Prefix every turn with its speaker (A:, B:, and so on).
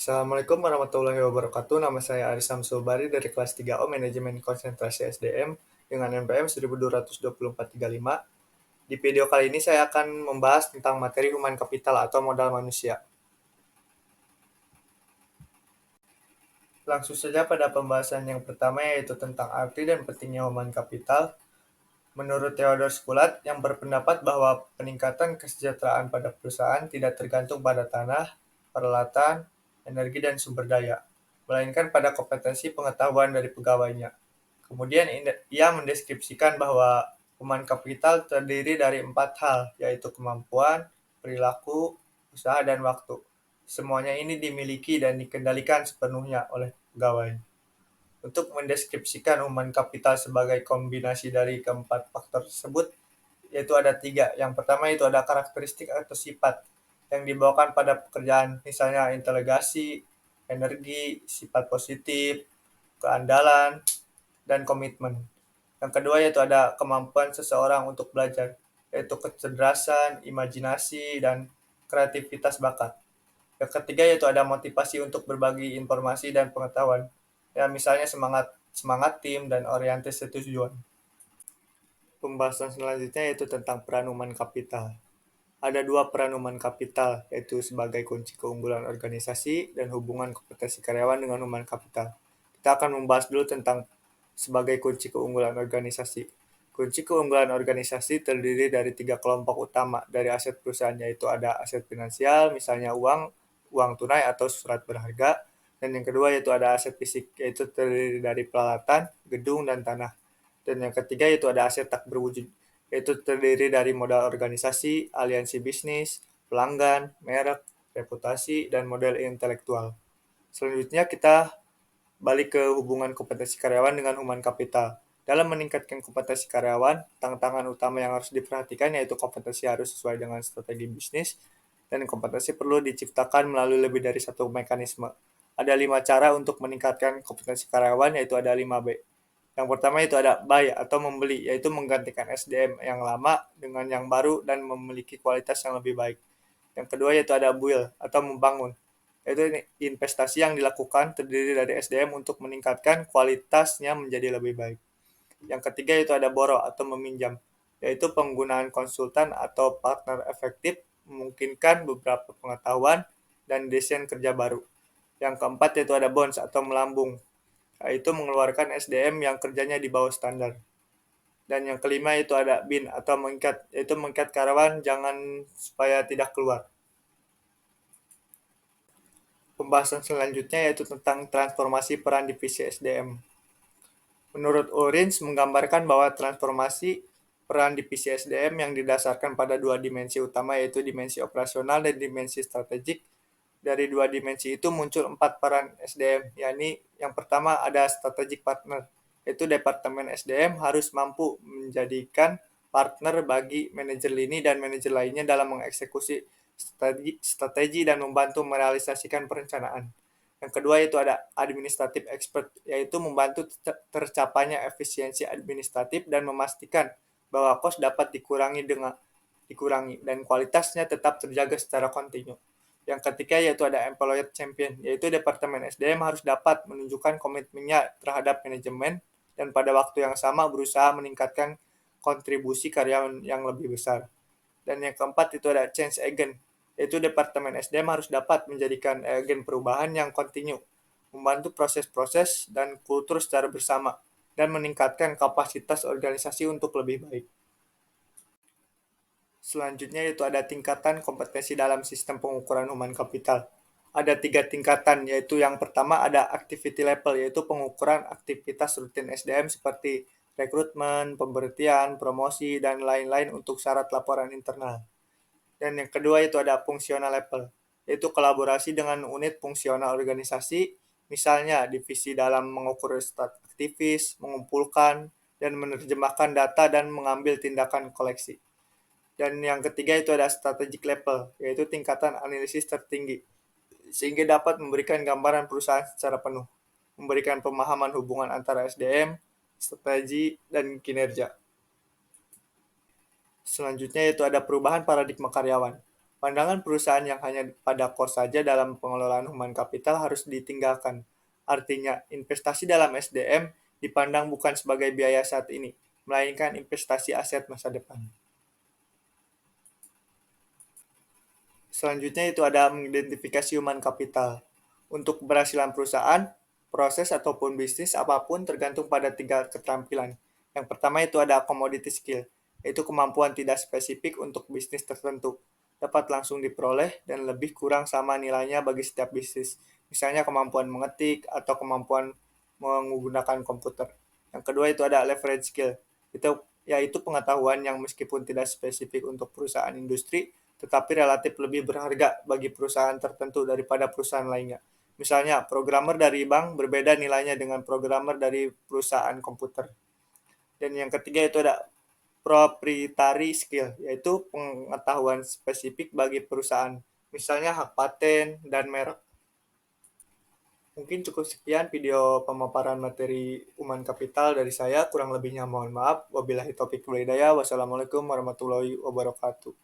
A: Assalamualaikum warahmatullahi wabarakatuh. Nama saya Aris Samsul Bari dari kelas 3O Manajemen Konsentrasi SDM dengan NPM 1222435. Di video kali ini saya akan membahas tentang materi human capital atau modal manusia. Langsung saja pada pembahasan yang pertama, yaitu tentang arti dan pentingnya human capital. Menurut Theodore Schulat yang berpendapat bahwa peningkatan kesejahteraan pada perusahaan tidak tergantung pada tanah, peralatan, energi, dan sumber daya, melainkan pada kompetensi pengetahuan dari pegawainya. Kemudian ia mendeskripsikan bahwa human capital terdiri dari 4 hal, yaitu kemampuan, perilaku, usaha, dan waktu. Semuanya ini dimiliki dan dikendalikan sepenuhnya oleh pegawai. Untuk mendeskripsikan human capital sebagai kombinasi dari keempat faktor tersebut, yaitu ada 3. Yang pertama itu ada karakteristik atau sifat yang dibawakan pada pekerjaan, misalnya inteligasi, energi, sifat positif, keandalan, dan komitmen. Yang kedua yaitu ada kemampuan seseorang untuk belajar, yaitu kecerdasan, imajinasi, dan kreativitas bakat. Yang ketiga yaitu ada motivasi untuk berbagi informasi dan pengetahuan, ya misalnya semangat tim dan orientasi tujuan. Pembahasan selanjutnya yaitu tentang peran human capital. Ada 2 peran human capital, yaitu sebagai kunci keunggulan organisasi dan hubungan kompetensi karyawan dengan human capital. Kita akan membahas dulu tentang sebagai kunci keunggulan organisasi. Kunci keunggulan organisasi terdiri dari 3 kelompok utama dari aset perusahaan, yaitu ada aset finansial, misalnya uang tunai atau surat berharga, dan yang kedua yaitu ada aset fisik, yaitu terdiri dari peralatan, gedung, dan tanah. Dan yang ketiga yaitu ada aset tak berwujud, yaitu terdiri dari modal organisasi, aliansi bisnis, pelanggan, merek, reputasi, dan model intelektual. Selanjutnya kita balik ke hubungan kompetensi karyawan dengan human capital. Dalam meningkatkan kompetensi karyawan, tantangan utama yang harus diperhatikan yaitu kompetensi harus sesuai dengan strategi bisnis, dan kompetensi perlu diciptakan melalui lebih dari satu mekanisme. Ada 5 cara untuk meningkatkan kompetensi karyawan, yaitu ada 5B. Yang pertama itu ada buy atau membeli, yaitu menggantikan SDM yang lama dengan yang baru dan memiliki kualitas yang lebih baik. Yang kedua yaitu ada build atau membangun, yaitu investasi yang dilakukan terdiri dari SDM untuk meningkatkan kualitasnya menjadi lebih baik. Yang ketiga yaitu ada borrow atau meminjam, yaitu penggunaan konsultan atau partner efektif memungkinkan beberapa pengetahuan dan desain kerja baru. Yang keempat yaitu ada bonds atau melambung, yaitu mengeluarkan SDM yang kerjanya di bawah standar. Dan yang kelima itu ada bin atau mengikat, yaitu mengikat karyawan jangan supaya tidak keluar. Pembahasan selanjutnya yaitu tentang transformasi peran divisi SDM. Menurut Orins menggambarkan bahwa transformasi peran divisi SDM yang didasarkan pada 2 dimensi utama, yaitu dimensi operasional dan dimensi strategik. Dari 2 dimensi itu muncul 4 peran SDM, yakni yang pertama ada strategic partner, yaitu Departemen SDM harus mampu menjadikan partner bagi manajer lini dan manajer lainnya dalam mengeksekusi strategi dan membantu merealisasikan perencanaan. Yang kedua yaitu ada administrative expert, yaitu membantu tercapainya efisiensi administratif dan memastikan bahwa kos dapat dikurangi dan kualitasnya tetap terjaga secara kontinu. Yang ketiga yaitu ada employer champion, yaitu Departemen SDM harus dapat menunjukkan komitmennya terhadap manajemen dan pada waktu yang sama berusaha meningkatkan kontribusi karyawan yang lebih besar. Dan yang keempat itu ada change agent, yaitu Departemen SDM harus dapat menjadikan agen perubahan yang kontinu, membantu proses-proses dan kultur secara bersama, dan meningkatkan kapasitas organisasi untuk lebih baik. Selanjutnya yaitu ada tingkatan kompetensi dalam sistem pengukuran human capital. Ada 3 tingkatan, yaitu yang pertama ada activity level, yaitu pengukuran aktivitas rutin SDM seperti rekrutmen, pemberhentian, promosi, dan lain-lain untuk syarat laporan internal. Dan yang kedua itu ada fungsional level, yaitu kolaborasi dengan unit fungsional organisasi, misalnya divisi dalam mengukur aktivis, mengumpulkan, dan menerjemahkan data dan mengambil tindakan koleksi. Dan yang ketiga itu ada strategic level, yaitu tingkatan analisis tertinggi, sehingga dapat memberikan gambaran perusahaan secara penuh, memberikan pemahaman hubungan antara SDM, strategi, dan kinerja. Selanjutnya yaitu ada perubahan paradigma karyawan. Pandangan perusahaan yang hanya pada cost saja dalam pengelolaan human capital harus ditinggalkan. Artinya, investasi dalam SDM dipandang bukan sebagai biaya saat ini, melainkan investasi aset masa depan. Selanjutnya itu ada mengidentifikasi human capital. Untuk keberhasilan perusahaan, proses ataupun bisnis apapun tergantung pada tiga keterampilan. Yang pertama itu ada commodity skill, yaitu kemampuan tidak spesifik untuk bisnis tertentu. Dapat langsung diperoleh dan lebih kurang sama nilainya bagi setiap bisnis. Misalnya kemampuan mengetik atau kemampuan menggunakan komputer. Yang kedua itu ada leverage skill, yaitu pengetahuan yang meskipun tidak spesifik untuk perusahaan industri, tetapi relatif lebih berharga bagi perusahaan tertentu daripada perusahaan lainnya. Misalnya, programmer dari bank berbeda nilainya dengan programmer dari perusahaan komputer. Dan yang ketiga itu ada proprietary skill, yaitu pengetahuan spesifik bagi perusahaan. Misalnya hak paten dan merek. Mungkin cukup sekian video pemaparan materi human capital dari saya. Kurang lebihnya mohon maaf. Wabillahi taufiq wal hidayah. Wassalamualaikum warahmatullahi wabarakatuh.